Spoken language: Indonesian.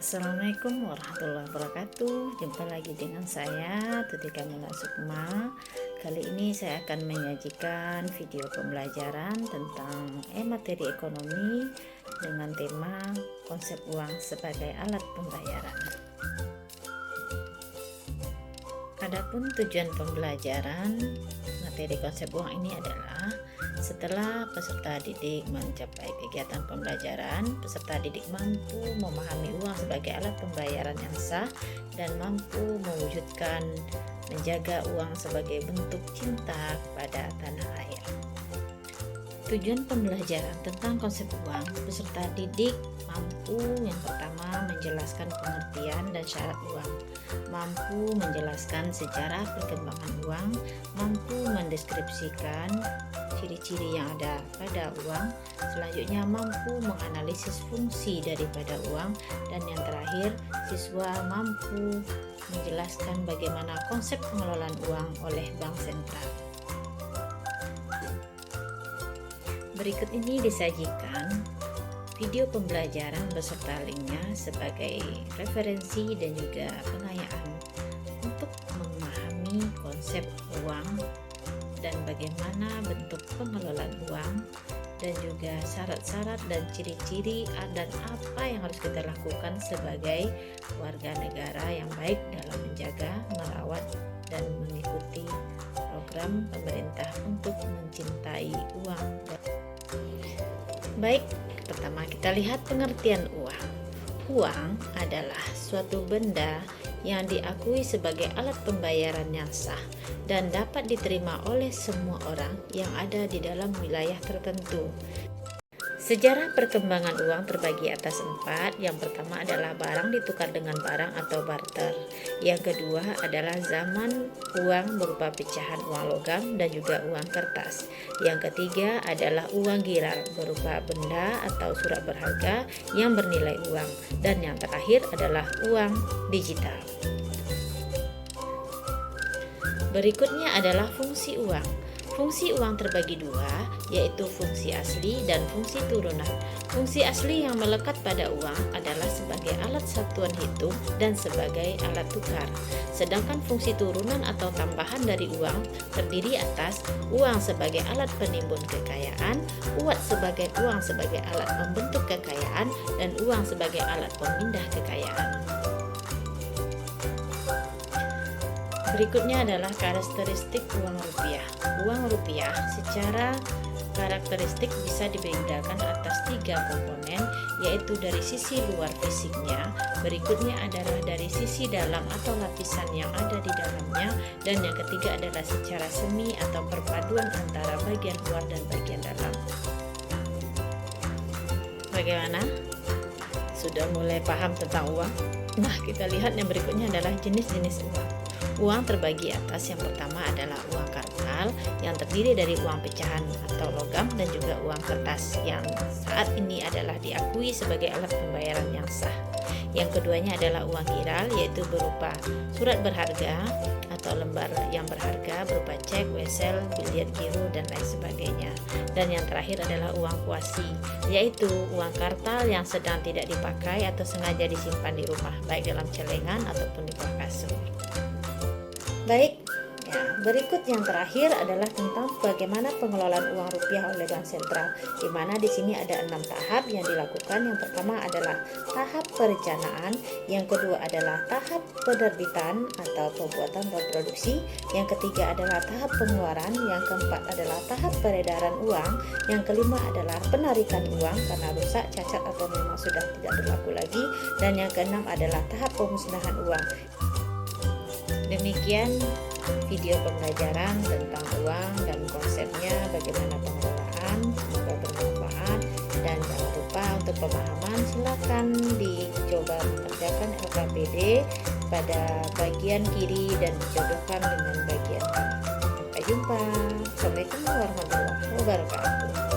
Assalamualaikum warahmatullahi wabarakatuh. Jumpa lagi dengan saya Tuti Kamila Sukma. Kali ini saya akan menyajikan video pembelajaran tentang materi ekonomi dengan tema konsep uang sebagai alat pembayaran. Adapun tujuan pembelajaran materi konsep uang ini adalah setelah peserta didik mencapai kegiatan pembelajaran, peserta didik mampu memahami uang sebagai alat pembayaran yang sah dan mampu mewujudkan menjaga uang sebagai bentuk cinta kepada tanah air. Tujuan pembelajaran tentang konsep uang, peserta didik mampu yang pertama menjelaskan pengertian dan syarat uang, mampu menjelaskan sejarah perkembangan uang, mampu mendeskripsikan ciri-ciri yang ada pada uang, selanjutnya mampu menganalisis fungsi daripada uang, dan yang terakhir siswa mampu menjelaskan bagaimana konsep pengelolaan uang oleh Bank Sentral. Berikut ini disajikan video pembelajaran beserta linknya sebagai referensi dan juga pengayaan untuk memahami konsep uang dan bagaimana bentuk pengelolaan uang dan juga syarat-syarat dan ciri-ciri dan apa yang harus kita lakukan sebagai warga negara yang baik dalam menjaga, merawat, dan mengikuti program pemerintah untuk mencintai uang. Baik, pertama kita lihat pengertian uang. Uang adalah suatu benda yang diakui sebagai alat pembayaran yang sah dan dapat diterima oleh semua orang yang ada di dalam wilayah tertentu. Sejarah perkembangan uang terbagi atas 4. Yang pertama adalah barang ditukar dengan barang atau barter. Yang kedua adalah zaman uang berupa pecahan uang logam dan juga uang kertas. Yang ketiga adalah uang giral berupa benda atau surat berharga yang bernilai uang. Dan yang terakhir adalah uang digital. Berikutnya adalah fungsi uang. Fungsi uang terbagi 2, yaitu fungsi asli dan fungsi turunan. Fungsi asli yang melekat pada uang adalah sebagai alat satuan hitung dan sebagai alat tukar. Sedangkan fungsi turunan atau tambahan dari uang terdiri atas uang sebagai alat penimbun kekayaan, uang sebagai alat membentuk kekayaan, dan uang sebagai alat pemindah kekayaan. Berikutnya adalah karakteristik uang rupiah. Uang rupiah secara karakteristik bisa dibedakan atas 3 komponen, yaitu dari sisi luar fisiknya, berikutnya adalah dari sisi dalam atau lapisan yang ada di dalamnya, dan yang ketiga adalah secara semi atau perpaduan antara bagian luar dan bagian dalam. Bagaimana? Sudah mulai paham tentang uang? Nah, kita lihat yang berikutnya adalah jenis-jenis uang. Uang terbagi atas yang pertama adalah uang kartal yang terdiri dari uang pecahan atau logam dan juga uang kertas yang saat ini adalah diakui sebagai alat pembayaran yang sah. Yang keduanya adalah uang giral, yaitu berupa surat berharga atau lembar yang berharga berupa cek, wesel, biliet giro, dan lain sebagainya. Dan yang terakhir adalah uang kuasi, yaitu uang kartal yang sedang tidak dipakai atau sengaja disimpan di rumah, baik dalam celengan ataupun di bawah kasur. Baik, berikut yang terakhir adalah tentang bagaimana pengelolaan uang rupiah oleh Bank Sentral, di mana di sini ada 6 tahap yang dilakukan. Yang pertama adalah tahap perencanaan, yang kedua adalah tahap penerbitan atau pembuatan dan produksi, yang ketiga adalah tahap pengeluaran, yang keempat adalah tahap peredaran uang, yang kelima adalah penarikan uang karena rusak, cacat, atau memang sudah tidak berlaku lagi, dan yang keenam adalah tahap pemusnahan uang. Demikian video pembelajaran tentang uang dan konsepnya, bagaimana pengelolaan. Semoga bermanfaat, dan jangan lupa untuk pemahaman silakan dicoba mengerjakan LKPD pada bagian kiri dan dijodohkan dengan bagian kanan. Sampai jumpa. Assalamualaikum warahmatullahi wabarakatuh.